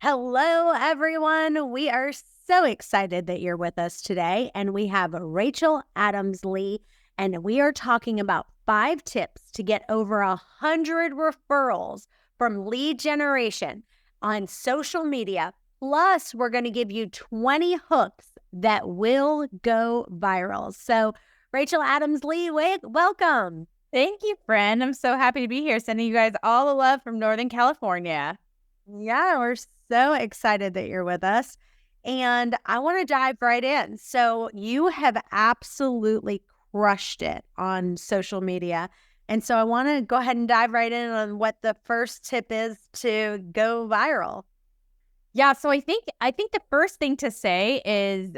Hello, everyone. We are so excited that you're with us today. And we have Rachel Adams-Lee, and we are talking about 5 tips to get over 100 referrals from lead generation on social media. Plus, we're going to give you 20 hooks that will go viral. So, Rachel Adams-Lee, welcome. Thank you, friend. I'm so happy to be here, sending you guys all the love from Northern California. Yeah, we're so excited that you're with us. And I want to dive right in. So, you have absolutely crushed it on social media. And so, I want to go ahead and dive right in on what the first tip is to go viral. Yeah, so I think the first thing to say is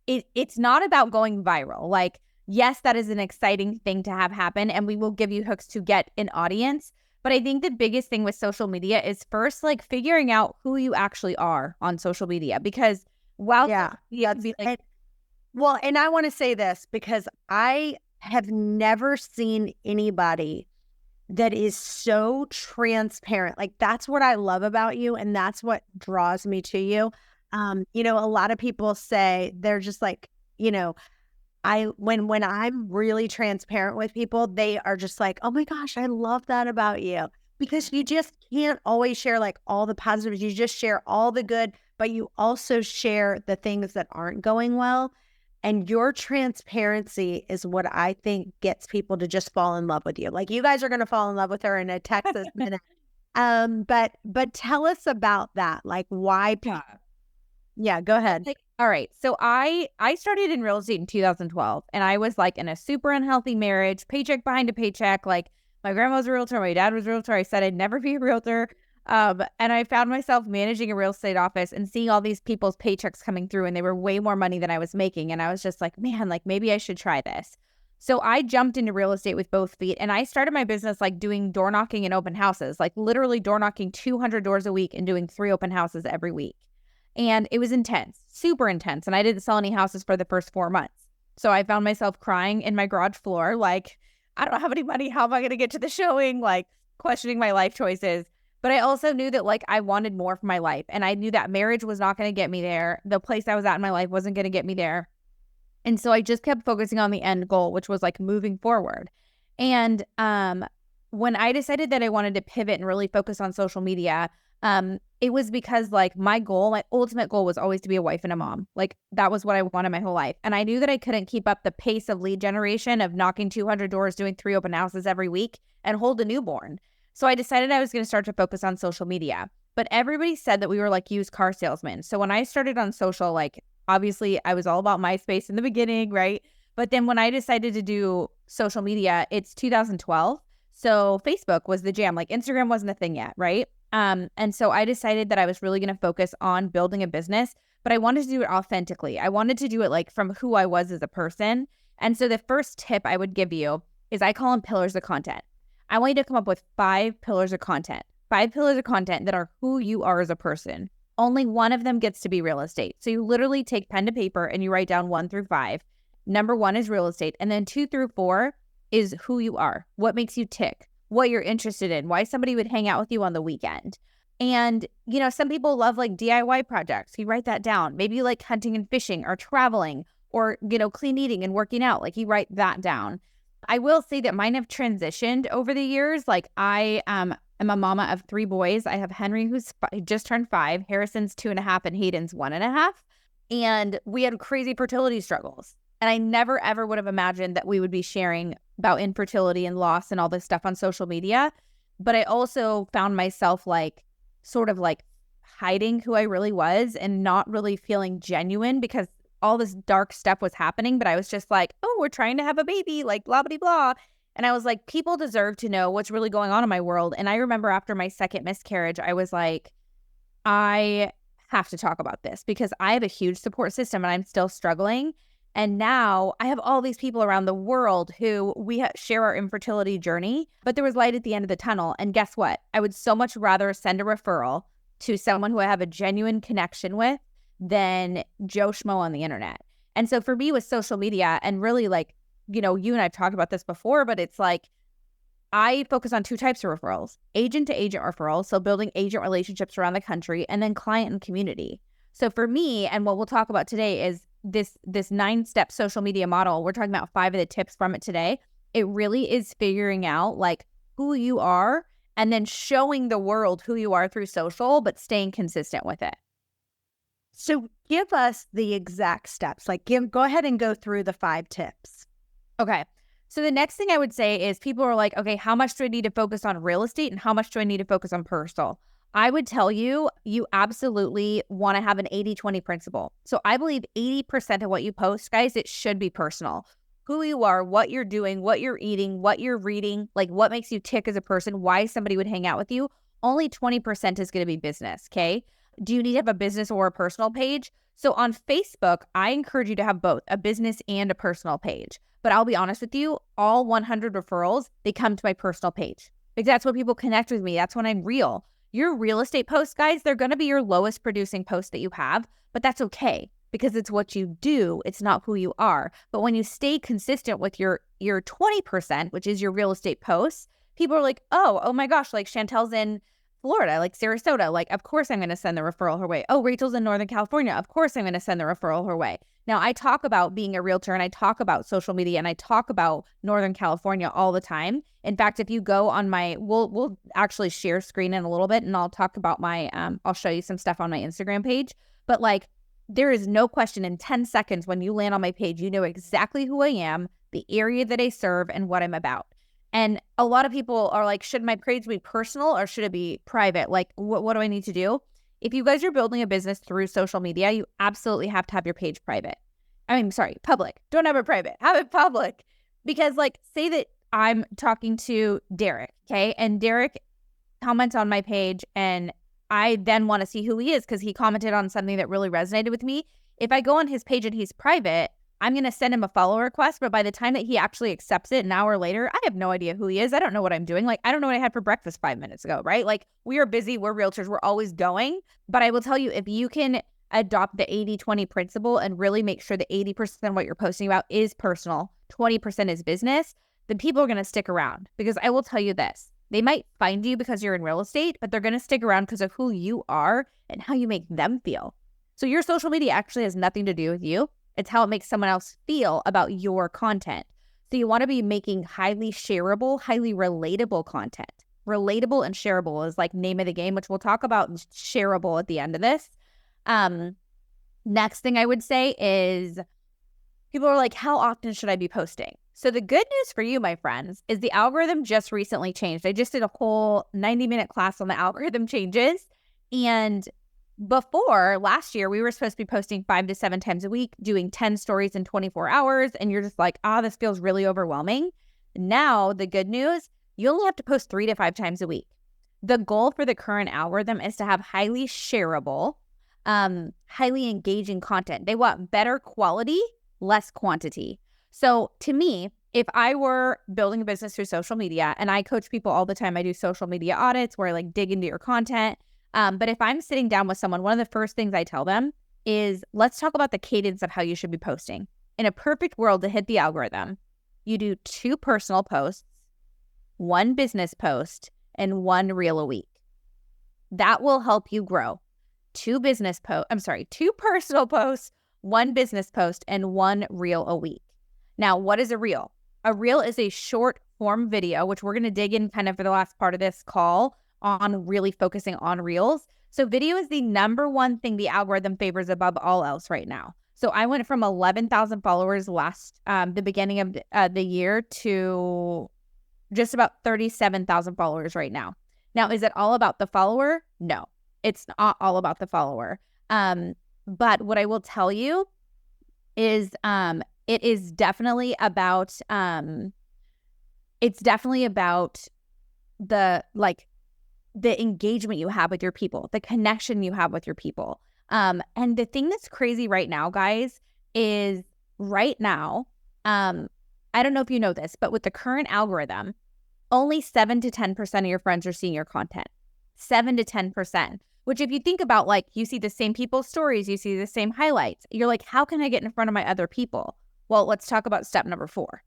it's not about going viral. Like, yes, that is an exciting thing to have happen, and we will give you hooks to get an audience. But I think the biggest thing with social media is first, like, figuring out who you actually are on social media. Because while Yeah. social media can be like, And I want to say this because I have never seen anybody that is so transparent. Like, that's what I love about you, and that's what draws me to you. A lot of people say they're just like, when I'm really transparent with people, they are just like, "Oh my gosh, I love that about you." Because you just can't always share like all the positives. You just share all the good, but you also share the things that aren't going well. And your transparency is what I think gets people to just fall in love with you. Like, you guys are going to fall in love with her in a Texas minute. But tell us about that. Like, why? yeah. Yeah, go ahead. Like, all right. So I started in real estate in 2012, and I was like in a super unhealthy marriage, paycheck behind a paycheck. Like, my grandma was a realtor, my dad was a realtor. I said I'd never be a realtor. And I found myself managing a real estate office and seeing all these people's paychecks coming through, and they were way more money than I was making. And I was just like, man, like, maybe I should try this. So I jumped into real estate with both feet, and I started my business like doing door knocking and open houses, like literally door knocking 200 doors a week and doing 3 open houses every week. And it was intense, super intense. And I didn't sell any houses for the first 4 months. So I found myself crying in my garage floor, like, I don't have any money. How am I going to get to the showing? Like, questioning my life choices. But I also knew that, like, I wanted more for my life. And I knew that marriage was not going to get me there. The place I was at in my life wasn't going to get me there. And so I just kept focusing on the end goal, which was like moving forward. And when I decided that I wanted to pivot and really focus on social media, it was because like my ultimate goal was always to be a wife and a mom. Like, that was what I wanted my whole life. And I knew that I couldn't keep up the pace of lead generation of knocking 200 doors, doing 3 open houses every week, and hold a newborn. So I decided I was going to start to focus on social media. But everybody said that we were like used car salesmen. So when I started on social, like, obviously I was all about MySpace in the beginning, right? But then when I decided to do social media, it's 2012. So Facebook was the jam. Like, Instagram wasn't a thing yet, right? And so I decided that I was really going to focus on building a business, but I wanted to do it authentically. I wanted to do it like from who I was as a person. And so the first tip I would give you is, I call them pillars of content. I want you to come up with 5 pillars of content, 5 pillars of content that are who you are as a person. Only one of them gets to be real estate. So you literally take pen to paper and you write down 1 through 5. Number 1 is real estate. And then 2 through 4 is who you are, what makes you tick, what you're interested in, why somebody would hang out with you on the weekend. And, some people love like DIY projects. You write that down. Maybe you like hunting and fishing or traveling or, clean eating and working out. Like, you write that down. I will say that mine have transitioned over the years. Like, I am a mama of 3 boys. I have Henry, who's just turned 5, Harrison's 2.5, and Hayden's 1.5. And we had crazy fertility struggles. And I never, ever would have imagined that we would be sharing about infertility and loss and all this stuff on social media. But I also found myself like sort of like hiding who I really was and not really feeling genuine because all this dark stuff was happening. But I was just like, oh, we're trying to have a baby, like blah, blah, blah. And I was like, people deserve to know what's really going on in my world. And I remember after my second miscarriage, I was like, I have to talk about this because I have a huge support system and I'm still struggling. And now I have all these people around the world who we share our infertility journey, but there was light at the end of the tunnel. And guess what? I would so much rather send a referral to someone who I have a genuine connection with than Joe Schmo on the internet. And so for me with social media and really like, you and I've talked about this before, but it's like, I focus on 2 types of referrals: agent to agent referrals, so building agent relationships around the country, and then client and community. So for me, and what we'll talk about today is this 9-step social media model. We're talking about 5 of the tips from it today. It really is figuring out like who you are and then showing the world who you are through social, but staying consistent with it. So give us the exact steps. Like go ahead and go through the 5 tips. Okay. So the next thing I would say is people are like, okay, how much do I need to focus on real estate and how much do I need to focus on personal? I would tell you, you absolutely want to have an 80-20 principle. So I believe 80% of what you post, guys, it should be personal. Who you are, what you're doing, what you're eating, what you're reading, like what makes you tick as a person, why somebody would hang out with you. Only 20% is going to be business, okay? Do you need to have a business or a personal page? So on Facebook, I encourage you to have both a business and a personal page. But I'll be honest with you, all 100 referrals, they come to my personal page because that's when people connect with me. That's when I'm real. Your real estate posts, guys, they're going to be your lowest producing post that you have, but that's okay because it's what you do. It's not who you are. But when you stay consistent with your 20%, which is your real estate posts, people are like, oh my gosh, like Chantel's in Florida, like Sarasota, like, of course I'm going to send the referral her way. Oh, Rachel's in Northern California. Of course I'm going to send the referral her way. Now, I talk about being a realtor and I talk about social media and I talk about Northern California all the time. In fact, if you go on my, we'll actually share screen in a little bit and I'll talk about my, I'll show you some stuff on my Instagram page. But like, there is no question in 10 seconds when you land on my page, you know exactly who I am, the area that I serve, and what I'm about. And a lot of people are like, should my page be personal or should it be private? Like, what do I need to do? If you guys are building a business through social media, you absolutely have to have your page private. Public. Don't have it private. Have it public. Because like, say that I'm talking to Derek, okay? And Derek comments on my page and I then want to see who he is because he commented on something that really resonated with me. If I go on his page and he's private, I'm going to send him a follow request, but by the time that he actually accepts it an hour later, I have no idea who he is. I don't know what I'm doing. Like, I don't know what I had for breakfast 5 minutes ago, right? Like, we are busy. We're realtors. We're always going. But I will tell you, if you can adopt the 80-20 principle and really make sure that 80% of what you're posting about is personal, 20% is business, then people are going to stick around. Because I will tell you this, they might find you because you're in real estate, but they're going to stick around because of who you are and how you make them feel. So your social media actually has nothing to do with you. It's how it makes someone else feel about your content. So you want to be making highly shareable, highly relatable content. Relatable and shareable is like name of the game, which we'll talk about shareable at the end of this. Next thing I would say is people are like, how often should I be posting? So the good news for you, my friends, is the algorithm just recently changed. I just did a whole 90-minute class on the algorithm changes. And before last year, we were supposed to be posting 5 to 7 times a week, doing 10 stories in 24 hours. And you're just like, this feels really overwhelming. Now, the good news, you only have to post 3 to 5 times a week. The goal for the current algorithm is to have highly shareable, highly engaging content. They want better quality, less quantity. So to me, if I were building a business through social media, and I coach people all the time, I do social media audits where I like dig into your content. But if I'm sitting down with someone, one of the first things I tell them is, let's talk about the cadence of how you should be posting. In a perfect world to hit the algorithm, you do 2 personal posts, 1 business post, and 1 reel a week. That will help you grow. 2 personal posts, 1 business post, and 1 reel a week. Now, what is a reel? A reel is a short form video, which we're going to dig in kind of for the last part of this call on really focusing on reels. So video is the number one thing the algorithm favors above all else right now. So I went from 11,000 followers the beginning of the year to just about 37,000 followers right now. Now, is it all about the follower? No, it's not all about the follower. But what I will tell you is it is definitely about the engagement you have with your people, the connection you have with your people. And the thing that's crazy right now, guys, is right now, I don't know if you know this, but with the current algorithm, only 7 to 10% of your friends are seeing your content. 7 to 10%, which if you think about, like, you see the same people's stories, you see the same highlights. You're like, how can I get in front of my other people? Well, let's talk about step number 4.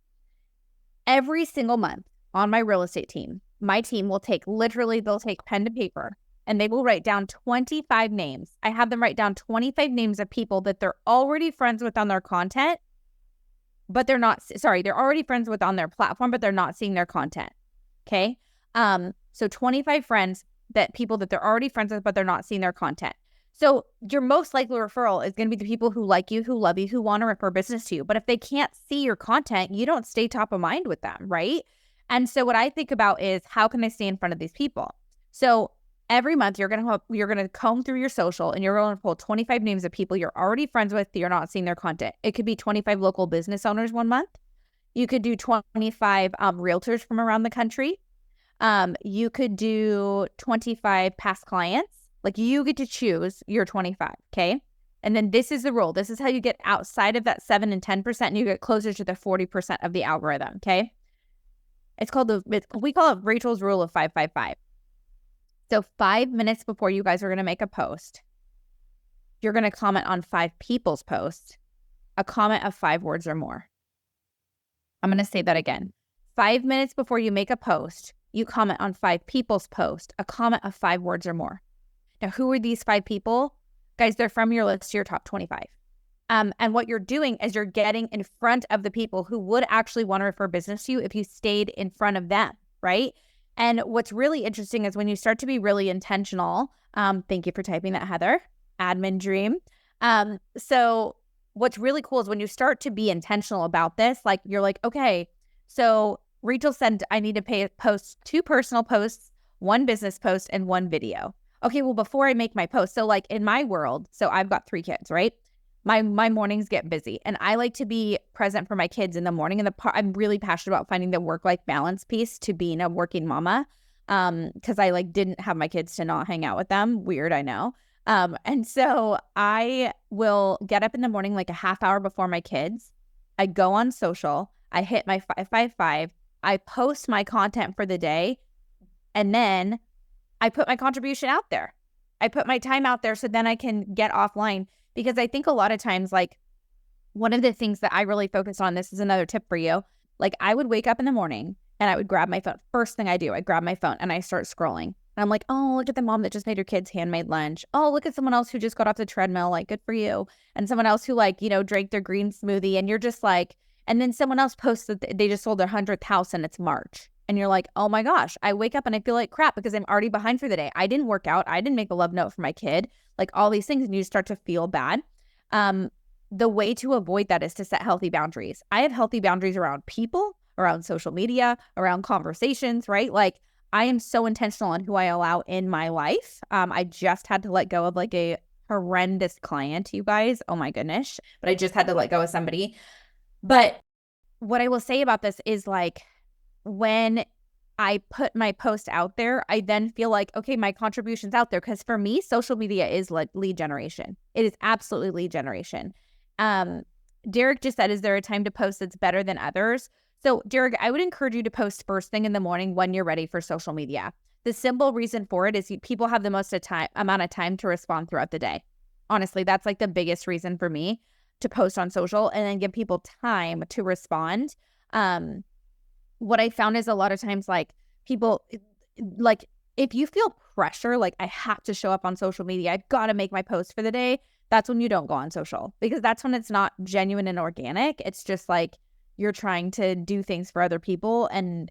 Every single month, on my real estate team, my team will take they'll take pen to paper and they will write down 25 names. I have them write down 25 names of people that they're already friends with on their content, but they're already friends with on their platform, but they're not seeing their content. Okay. So 25 people that they're already friends with, but they're not seeing their content. So your most likely referral is going to be the people who like you, who love you, who want to refer business to you. But if they can't see your content, you don't stay top of mind with them, right? And so what I think about is, how can I stay in front of these people? So every month you're going to comb through your social and you're going to pull 25 names of people you're already friends with that you're not seeing their content. It could be 25 local business owners one month. You could do 25 realtors from around the country. You could do 25 past clients. Like, you get to choose your 25, okay? And then this is the rule. This is how you get outside of that 7 and 10% and you get closer to the 40% of the algorithm, okay? We call it Rachel's rule of 555. So 5 minutes before you guys are going to make a post, you're going to comment on 5 people's posts, a comment of 5 words or more. I'm going to say that again. 5 minutes before you make a post, you comment on 5 people's posts, a comment of 5 words or more. Now, who are these 5 people? Guys, they're from your list, your top 25. And what you're doing is you're getting in front of the people who would actually want to refer business to you if you stayed in front of them, right? And what's really interesting is when you start to be really intentional, thank you for typing that, Heather, admin dream. So what's really cool is when you start to be intentional about this, like, you're like, okay, so Rachel said I need to post 2 personal posts, 1 business post, and 1 video. Okay, well, before I make my post, so like in my world, so I've got 3 kids, right? My mornings get busy and I like to be present for my kids in the morning. And I'm really passionate about finding the work-life balance piece to being a working mama, because I didn't have my kids to not hang out with them. Weird, I know. And so I will get up in the morning like a half hour before my kids. I go on social. I hit my 555. I post my content for the day. And then I put my contribution out there. I put my time out there so then I can get offline, because I think a lot of times, like, one of the things that I really focus on, this is another tip for you. Like, I would wake up in the morning and I would grab my phone. First thing I do, I grab my phone and I start scrolling. And I'm like, oh, look at the mom that just made her kids handmade lunch. Oh, look at someone else who just got off the treadmill. Like, good for you. And someone else who drank their green smoothie. And you're just like, and then someone else posts that they just sold their 100th house and it's March. And you're like, oh my gosh, I wake up and I feel like crap because I'm already behind for the day. I didn't work out. I didn't make a love note for my kid. Like, all these things, and you start to feel bad. The way to avoid that is to set healthy boundaries. I have healthy boundaries around people, around social media, around conversations, right? Like, I am so intentional on who I allow in my life. I just had to let go of like a horrendous client, you guys. Oh my goodness. But I just had to let go of somebody. But what I will say about this is, like, when I put my post out there, I then feel like, okay, my contribution's out there. Because for me, social media is like lead generation. It is absolutely lead generation. Derek just said, is there a time to post that's better than others? So Derek, I would encourage you to post first thing in the morning when you're ready for social media. The simple reason for it is people have the most amount of time to respond throughout the day. Honestly, that's like the biggest reason for me to post on social and then give people time to respond. What I found is a lot of times, like, people, like, if you feel pressure, like, I have to show up on social media, I've got to make my post for the day, that's when you don't go on social, because that's when it's not genuine and organic. It's just like you're trying to do things for other people, and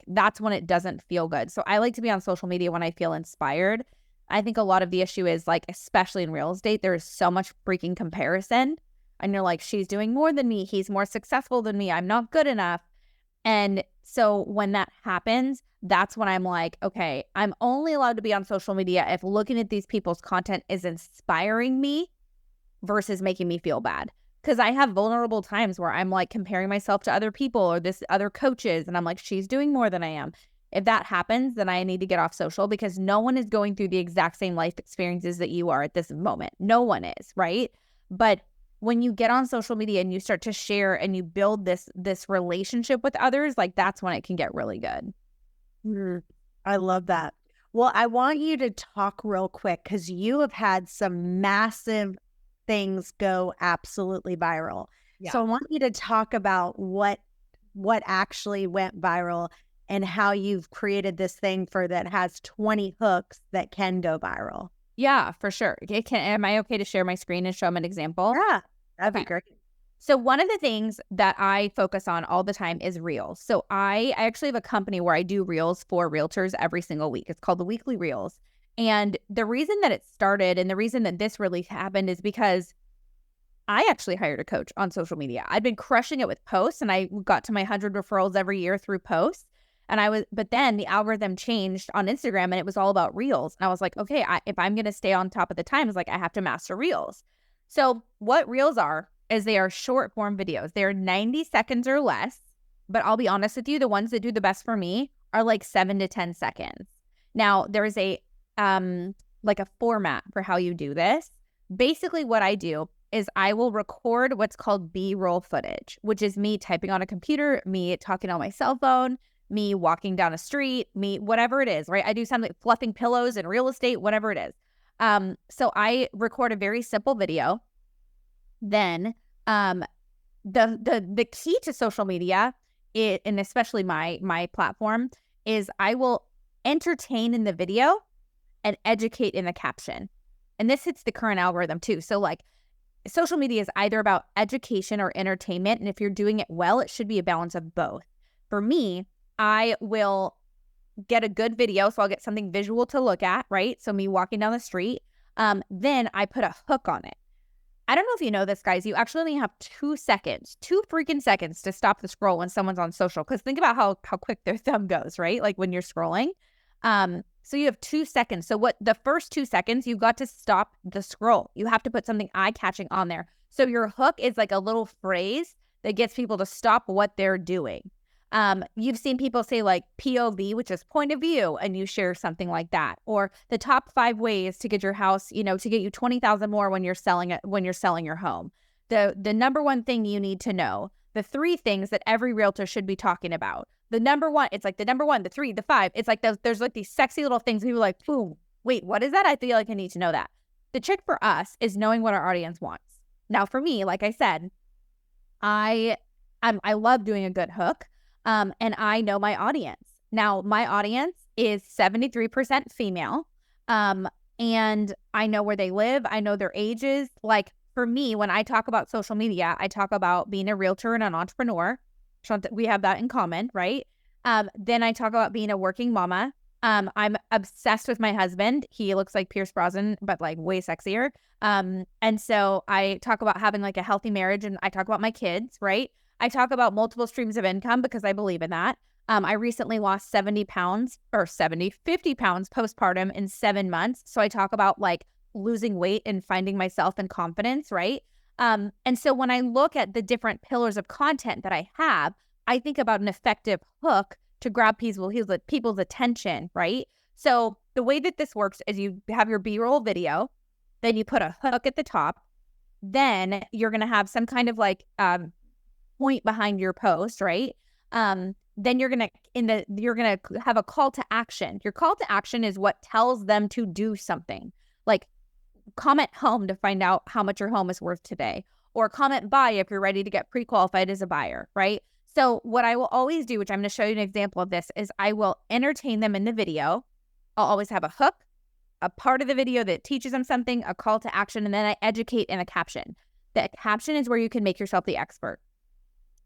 that's when it doesn't feel good. So I like to be on social media when I feel inspired. I think a lot of the issue is, like, especially in real estate, there is so much freaking comparison, and you're like, she's doing more than me, he's more successful than me, I'm not good enough. And so when that happens, that's when I'm like, okay, I'm only allowed to be on social media if looking at these people's content is inspiring me versus making me feel bad. Because I have vulnerable times where I'm like comparing myself to other people or this other coaches, and I'm like, she's doing more than I am. If that happens, then I need to get off social, because no one is going through the exact same life experiences that you are at this moment. No one is, right? But when you get on social media and you start to share and you build this relationship with others, like, that's when it can get really good. I love that. Well, I want you to talk real quick, because you have had some massive things go absolutely viral. Yeah. So I want you to talk about what actually went viral and how you've created this thing for that has 20 hooks that can go viral. Yeah, for sure. Am I okay to share my screen and show them an example? Yeah, that'd be Okay. great. So one of the things that I focus on all the time is reels. So I actually have a company where I do reels for realtors every single week. It's called the Weekly Reels. And the reason that it started and the reason that this really happened is because I actually hired a coach on social media. I'd been crushing it with posts and I got to my 100 referrals every year through posts. But then the algorithm changed on Instagram and it was all about reels. And I was like, okay, if I'm going to stay on top of the times, like I have to master reels. So what reels are is they are short form videos. They're 90 seconds or less. But I'll be honest with you, the ones that do the best for me are like 7 to 10 seconds. Now there is a format for how you do this. Basically what I do is I will record what's called B-roll footage, which is me typing on a computer, me talking on my cell phone, me walking down a street, me whatever it is, right? I do something fluffing pillows in real estate, whatever it is. So I record a very simple video. Then the key to social media, and especially my platform, is I will entertain in the video and educate in the caption. And this hits the current algorithm too. So like social media is either about education or entertainment. And if you're doing it well, it should be a balance of both. For me, I will get a good video. So I'll get something visual to look at, right? So me walking down the street. Then I put a hook on it. I don't know if you know this, guys. You actually only have 2 seconds, 2 freaking seconds to stop the scroll when someone's on social. Because think about how quick their thumb goes, right? Like when you're scrolling. So you have 2 seconds. So the first 2 seconds, you've got to stop the scroll. You have to put something eye-catching on there. So your hook is like a little phrase that gets people to stop what they're doing. You've seen people say like POV, which is point of view, and you share something like that, or the top 5 ways to get your house, to get you 20,000 more when you're selling your home. The number one thing you need to know, the 3 things that every realtor should be talking about. The number one, it's like the number 1, the 3, the 5. It's like there's like these sexy little things. People are like, boom, wait, what is that? I feel like I need to know that. The trick for us is knowing what our audience wants. Now, for me, like I said, I love doing a good hook. And I know my audience. Now, my audience is 73% female. And I know where they live. I know their ages. Like for me, when I talk about social media, I talk about being a realtor and an entrepreneur. We have that in common, right? Then I talk about being a working mama. I'm obsessed with my husband. He looks like Pierce Brosnan, but like way sexier. And so I talk about having like a healthy marriage, and I talk about my kids, right? I talk about multiple streams of income because I believe in that. I recently lost 50 pounds postpartum in 7 months. So I talk about like losing weight and finding myself and confidence, right? And so when I look at the different pillars of content that I have, I think about an effective hook to grab people's attention, right? So the way that this works is you have your B-roll video, then you put a hook at the top, then you're going to have some kind of like point behind your post, right? Then you're gonna have a call to action. Your call to action is what tells them to do something. Like comment home to find out how much your home is worth today, or comment buy if you're ready to get pre-qualified as a buyer, right? So what I will always do, which I'm going to show you an example of this, is I will entertain them in the video. I'll always have a hook, a part of the video that teaches them something, a call to action, and then I educate in a caption. The caption is where you can make yourself the expert.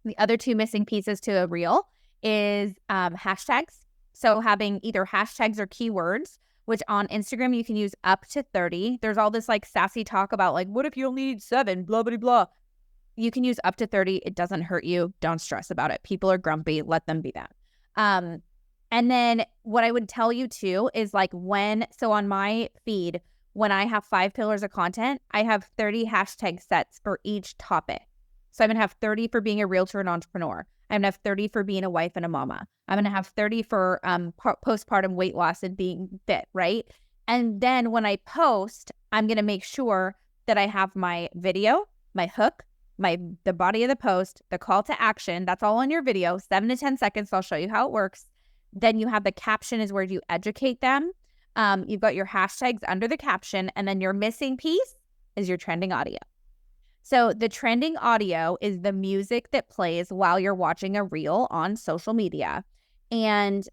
The other 2 missing pieces to a reel is hashtags. So having either hashtags or keywords, which on Instagram you can use up to 30. There's all this like sassy talk about like, what if you only need 7, blah, blah, blah. You can use up to 30. It doesn't hurt you. Don't stress about it. People are grumpy. Let them be that. And then what I would tell you too is like so on my feed, when I have 5 pillars of content, I have 30 hashtag sets for each topic. So I'm going to have 30 for being a realtor and entrepreneur. I'm going to have 30 for being a wife and a mama. I'm going to have 30 for postpartum weight loss and being fit, right? And then when I post, I'm going to make sure that I have my video, my hook, the body of the post, the call to action. That's all on your video, 7 to 10 seconds. So I'll show you how it works. Then you have the caption is where you educate them. You've got your hashtags under the caption, and then your missing piece is your trending audio. So the trending audio is the music that plays while you're watching a reel on social media. And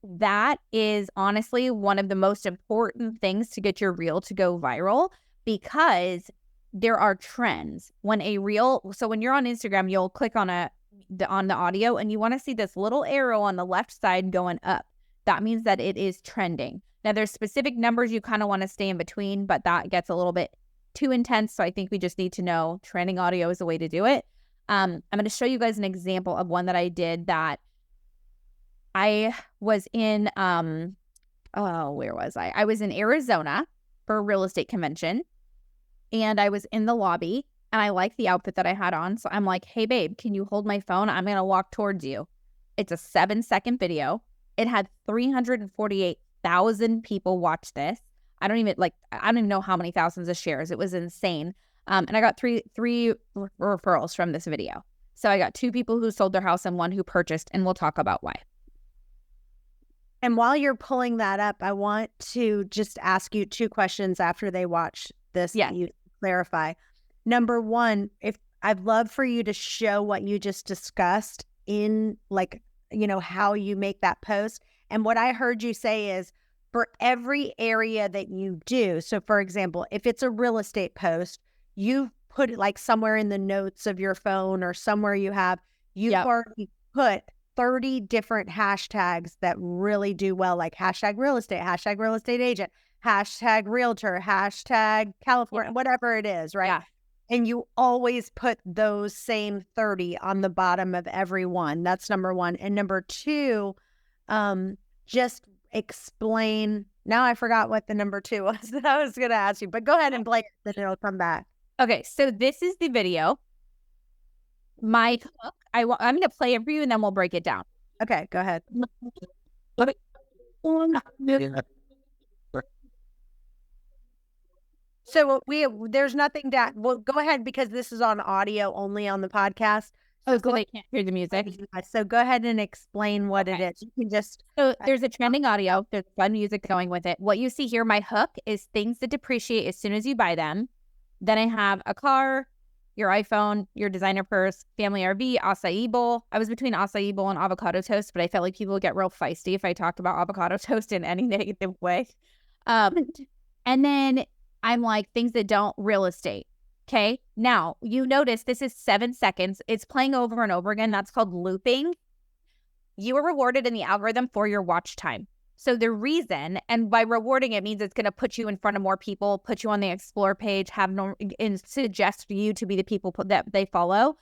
that is honestly one of the most important things to get your reel to go viral, because there are trends. So when you're on Instagram, you'll click on the audio and you want to see this little arrow on the left side going up. That means that it is trending. Now there's specific numbers you kind of want to stay in between, but that gets a little bit too intense. So I think we just need to know trending audio is the way to do it. I'm going to show you guys an example of one that I did that I was in, where was I? I was in Arizona for a real estate convention, and I was in the lobby, and I liked the outfit that I had on. So I'm like, hey, babe, can you hold my phone? I'm going to walk towards you. It's a 7-second video. It had 348,000 people watch this. I don't even know how many thousands of shares. It was insane. And I got three referrals from this video. So I got 2 people who sold their house and 1 who purchased, and we'll talk about why. And while you're pulling that up, I want to just ask you 2 questions after they watch this. Yeah. That you clarify. Number 1, if I'd love for you to show what you just discussed in how you make that post. And what I heard you say is for every area that you do. So for example, if it's a real estate post, you put it like somewhere in the notes of your phone or somewhere you've already put 30 different hashtags that really do well, like hashtag real estate agent, hashtag realtor, hashtag California, whatever it is, right? Yeah. And you always put those same 30 on the bottom of every one. That's number 1. And number 2, just explain. Now I forgot what the number 2 was that I was going to ask you, but go ahead and play it, then it'll come back. Okay, so this is the video. My hook, I'm going to play it for you, and then we'll break it down. Okay, go ahead. So there's nothing that, well, go ahead, because this is on audio only on the podcast. So they can't hear the music. So go ahead and explain what it is. You can just. So there's a trending audio. There's fun music going with it. What you see here, my hook, is things that depreciate as soon as you buy them. Then I have a car, your iPhone, your designer purse, family RV, acai bowl. I was between acai bowl and avocado toast, but I felt like people would get real feisty if I talked about avocado toast in any negative way. And then I'm like, things that don't real estate. Okay. Now you notice this is 7 seconds. It's playing over and over again. That's called looping. You are rewarded in the algorithm for your watch time. So the reason, and by rewarding it means it's going to put you in front of more people, put you on the explore page, and suggest you to be the people that they follow.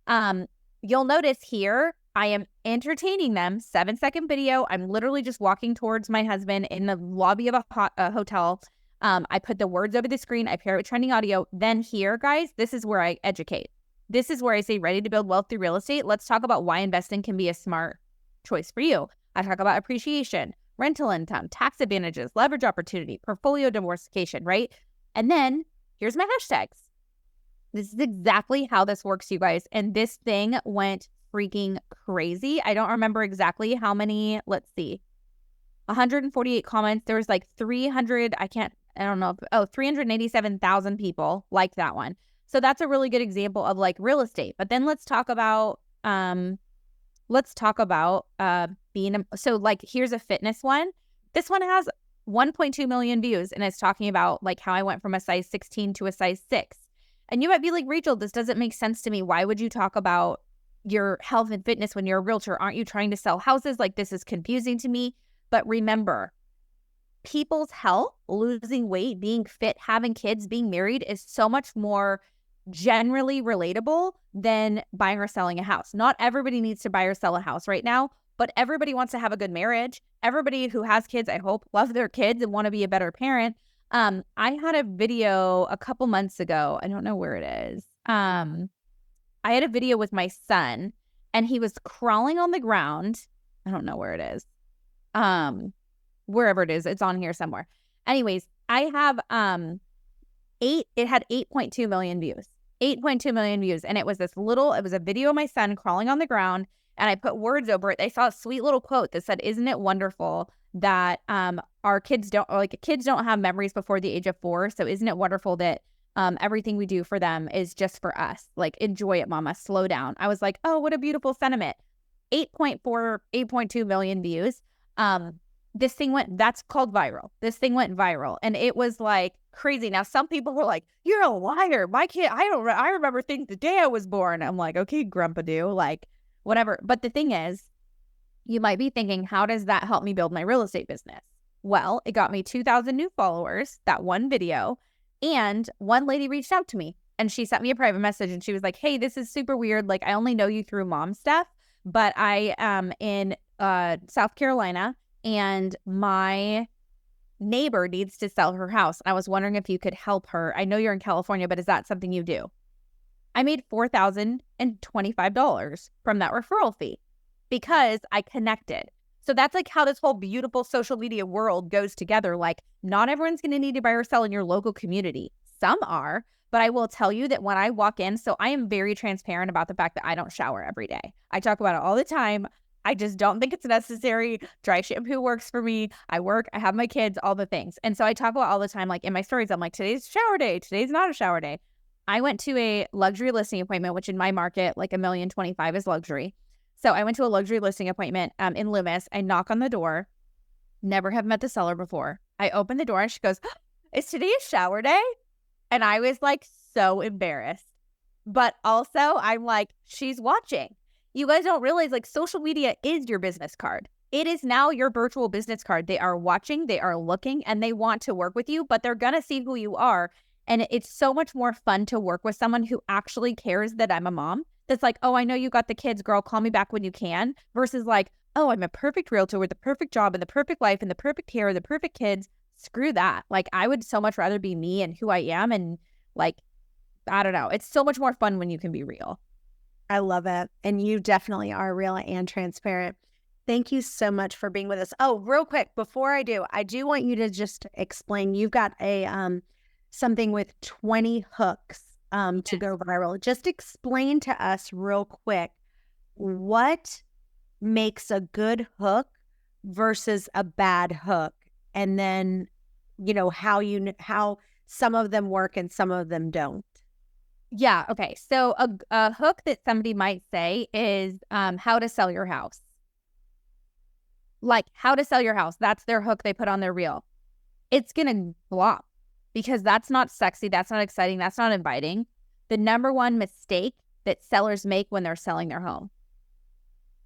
You'll notice here, I am entertaining them. 7-second video. I'm literally just walking towards my husband in the lobby of a hotel. I put the words over the screen. I pair it with trending audio. Then here, guys, this is where I educate. This is where I say, ready to build wealth through real estate. Let's talk about why investing can be a smart choice for you. I talk about appreciation, rental income, tax advantages, leverage opportunity, portfolio diversification, right? And then here's my hashtags. This is exactly how this works, you guys. And this thing went freaking crazy. I don't remember exactly how many, let's see, 148 comments. There was like 387,000 people liked that one. So that's a really good example of like real estate. But then let's talk about so like here's a fitness one. This one has 1.2 million views, and it's talking about like how I went from a size 16 to a size 6. And you might be like, Rachel, this doesn't make sense to me. Why would you talk about your health and fitness when you're a realtor? Aren't you trying to sell houses? Like, this is confusing to me. But remember, people's health, losing weight, being fit, having kids, being married is so much more generally relatable than buying or selling a house. Not everybody needs to buy or sell a house right now, but everybody wants to have a good marriage. Everybody who has kids, I hope, love their kids and want to be a better parent. I had a video a couple months ago. I don't know where it is. I had a video with my son, and he was crawling on the ground. I don't know where it is. Wherever it is, it's on here somewhere. Anyways, I have it had 8.2 million views. 8.2 million views. And it was a video of my son crawling on the ground, and I put words over it. I saw a sweet little quote that said, "Isn't it wonderful that our kids don't have memories before the age of 4? So isn't it wonderful that everything we do for them is just for us? Like, enjoy it, mama, slow down." I was like, oh, what a beautiful sentiment. 8.2 million views. This thing that's called viral. This thing went viral, and it was like crazy. Now, some people were like, "You're a liar. My kid, I remember things the day I was born." I'm like, "Okay, grumpadoo, like whatever." But the thing is, you might be thinking, how does that help me build my real estate business? Well, it got me 2,000 new followers, that one video. And one lady reached out to me and she sent me a private message and she was like, "Hey, this is super weird. Like, I only know you through mom stuff, but I am in South Carolina and my neighbor needs to sell her house. I was wondering if you could help her. I know you're in California, but is that something you do?" I made $4,025 from that referral fee because I connected. So that's like how this whole beautiful social media world goes together. Like, not everyone's going to need to buy or sell in your local community. Some are, but I will tell you that when I walk in, so I am very transparent about the fact that I don't shower every day. I talk about it all the time. I just don't think it's necessary. Dry shampoo works for me. I work, I have my kids, all the things. And so I talk about all the time, like in my stories, I'm like, today's shower day. Today's not a shower day. I went to a luxury listing appointment, which in my market, like $1,025,000 is luxury. So I went to a luxury listing appointment in Loomis. I knock on the door. Never have met the seller before. I open the door and she goes, "Is today a shower day?" And I was like so embarrassed. But also I'm like, she's watching. You guys don't realize, like, social media is your business card. It is now your virtual business card. They are watching, they are looking, and they want to work with you, but they're going to see who you are. And it's so much more fun to work with someone who actually cares that I'm a mom. That's like, "Oh, I know you got the kids, girl. Call me back when you can." Versus like, "Oh, I'm a perfect realtor with the perfect job and the perfect life and the perfect hair, the perfect kids." Screw that. Like, I would so much rather be me and who I am. And like, I don't know. It's so much more fun when you can be real. I love it. And you definitely are real and transparent. Thank you so much for being with us. Oh, real quick, before I do want you to just explain. You've got a something with 20 hooks to go viral. Just explain to us real quick what makes a good hook versus a bad hook, and then how some of them work and some of them don't. Yeah. Okay. So a hook that somebody might say is how to sell your house. Like, how to sell your house. That's their hook they put on their reel. It's going to flop because that's not sexy. That's not exciting. That's not inviting. The number one mistake that sellers make when they're selling their home.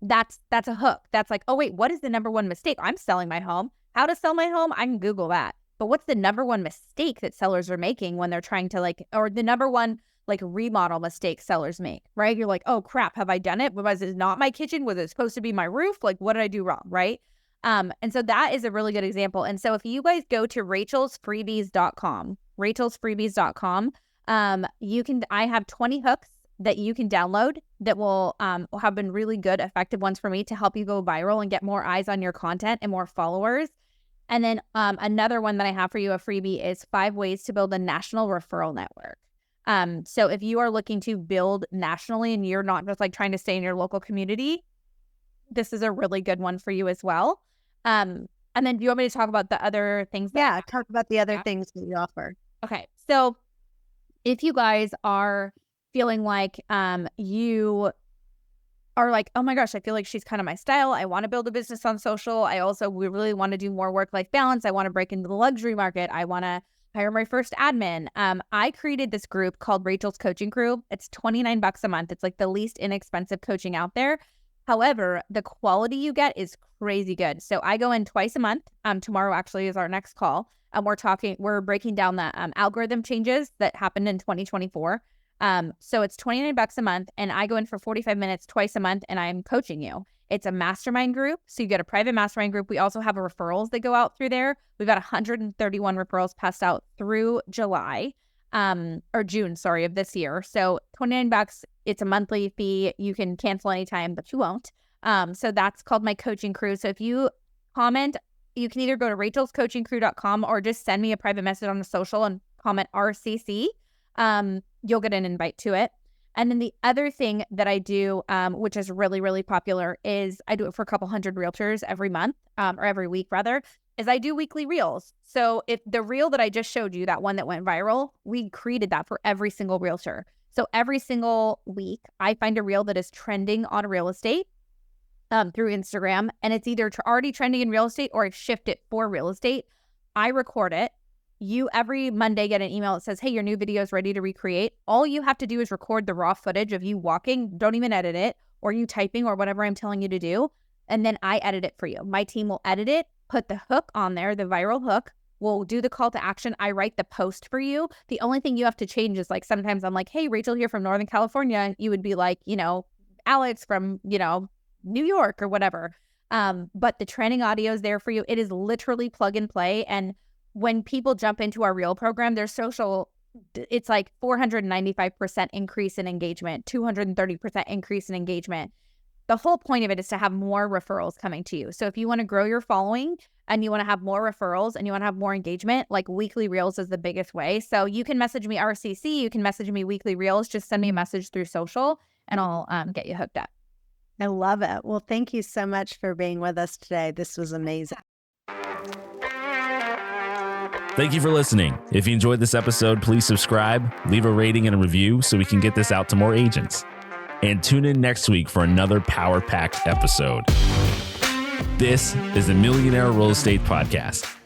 That's a hook. That's like, "Oh, wait, what is the number one mistake? I'm selling my home. How to sell my home? I can Google that." But what's the number one mistake that sellers are making when they're trying to or the number one remodel mistake sellers make, right? You're like, "Oh crap, have I done it? Was it not my kitchen? Was it supposed to be my roof? Like, what did I do wrong?" Right? And so that is a really good example. And so if you guys go to rachelsfreebies.com, I have 20 hooks that you can download that will have been really good, effective ones for me to help you go viral and get more eyes on your content and more followers. And then another one that I have for you, a freebie, is 5 ways to build a national referral network. So if you are looking to build nationally and you're not just trying to stay in your local community, this is a really good one for you as well. And then do you want me to talk about the other things? Yeah, talk about the other things that you offer. Okay. So if you guys are feeling like you are like, "Oh my gosh, I feel like she's kind of my style. I want to build a business on social. We really want to do more work-life balance. I want to break into the luxury market. I want to hire my first admin." I created this group called Rachel's Coaching Crew. It's $29 a month. It's like the least inexpensive coaching out there. However, the quality you get is crazy good. So I go in twice a month. Tomorrow actually is our next call. We're breaking down the algorithm changes that happened in 2024. So it's $29 a month, and I go in for 45 minutes twice a month, and I'm coaching you. It's a mastermind group. So you get a private mastermind group. We also have referrals that go out through there. We've got 131 referrals passed out through July, or June, sorry, of this year. So $29, it's a monthly fee. You can cancel anytime, but you won't. So that's called my coaching crew. So if you comment, you can either go to rachelscoachingcrew.com or just send me a private message on the social and comment RCC. You'll get an invite to it. And then the other thing that I do, which is really, really popular, is I do it for a couple hundred realtors every month, or every week rather, is I do weekly reels. So if the reel that I just showed you, that one that went viral, we created that for every single realtor. So every single week, I find a reel that is trending on real estate. through Instagram, and it's either already trending in real estate or I shift it for real estate. I record it. You every Monday get an email that says, hey, your new video is ready to recreate. All you have to do is record the raw footage of you walking, don't even edit it, or you typing or whatever I'm telling you to do. And then I edit it for you. My team will edit it, put the hook on there, the viral hook. We'll do the call to action. I write the post for you. The only thing you have to change is like, sometimes I'm like, hey, Rachel here from Northern California. You would be like, Alex from, New York or whatever. But the training audio is there for you. It is literally plug and play. And when people jump into our Reel program, their social, it's like 495% increase in engagement, 230% increase in engagement. The whole point of it is to have more referrals coming to you. So if you want to grow your following and you want to have more referrals and you want to have more engagement, like weekly Reels is the biggest way. So you can message me RCC, you can message me weekly Reels, just send me a message through social and I'll get you hooked up. I love it. Well, thank you so much for being with us today. This was amazing. Thank you for listening. If you enjoyed this episode, please subscribe, leave a rating and a review so we can get this out to more agents. And tune in next week for another power-packed episode. This is the Millionaire Real Estate Podcast.